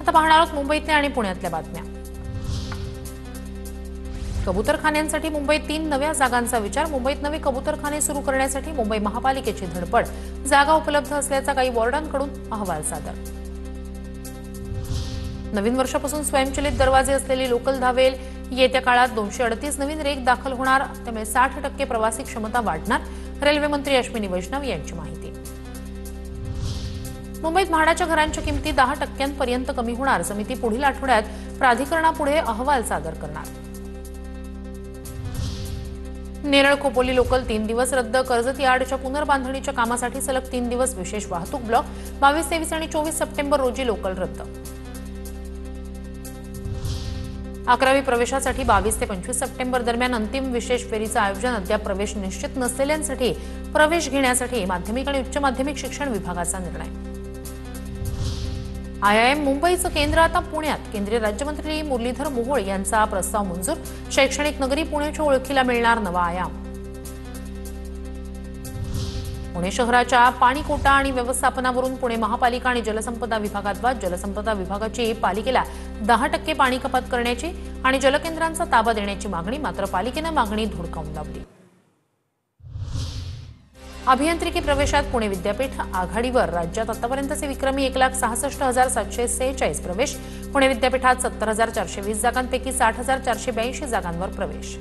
आता पाहणार आहोत मुंबईतल्या आणि पुण्यातल्या बातम्या। कबूतरखान्यांसाठी मुंबईत 3 नव्या जागांचा विचार। मुंबईत नवे कबूतरखाने सुरू करण्यासाठी मुंबई महापालिकेची धडपड। जागा उपलब्ध असल्याचा काही वॉर्डांकडून अहवाल सादर। नवीन वर्षापासून स्वयंचलित दरवाजे असलेली लोकल धावेल। येत्या काळात 238 नवीन रेक दाखल होणार, त्यामुळे 60% प्रवासी क्षमता वाढणार। रेल्वे मंत्री अश्विनी वैष्णव यांची माहिती। मुंबईत म्हाडाच्या घरांच्या किमती 10% कमी होणार। समिती पुढील आठवड्यात प्राधिकरणापुढे अहवाल सादर करणार। नेरळ खोपोली लोकल 3 दिवस रद्द। कर्जत यार्डच्या पुनर्बांधणीच्या कामासाठी सलग 3 दिवस विशेष वाहतूक ब्लॉक। 22, 23 आणि 24 सप्टेंबर रोजी लोकल रद्द। 11वी प्रवेशासाठी 22 ते 25 सप्टेंबर दरम्यान अंतिम विशेष फेरीचं आयोजन। अद्याप प्रवेश निश्चित नसलेल्यांसाठी प्रवेश घेण्यासाठी माध्यमिक आणि उच्च माध्यमिक शिक्षण विभागाचा निर्णय। IIM मुंबईचं केंद्र आता पुण्यात। केंद्रीय राज्यमंत्री मुरलीधर मोहोळ यांचा प्रस्ताव मंजूर। शैक्षणिक नगरी पुण्याच्या ओळखीला मिळणार नवा आयाम। पुणे शहराच्या पाणी कोटा आणि व्यवस्थापनावरून पुणे महापालिका आणि जलसंपदा विभागात वाद। जलसंपदा विभागाची पालिकेला 10% पाणी कपात करण्याची आणि जलकेंद्रांचा ताबा देण्याची मागणी, मात्र पालिकेनं मागणी धुडकावून लावली। अभियांत्रिकी प्रवेशात पुणे विद्यापीठ आघाडीवर। राज्यात आतापर्यंतचे विक्रमी 1,66,746 प्रवेश। पुणे विद्यापीठात 70,420 जागांपैकी 60,482 जागांवर प्रवेश।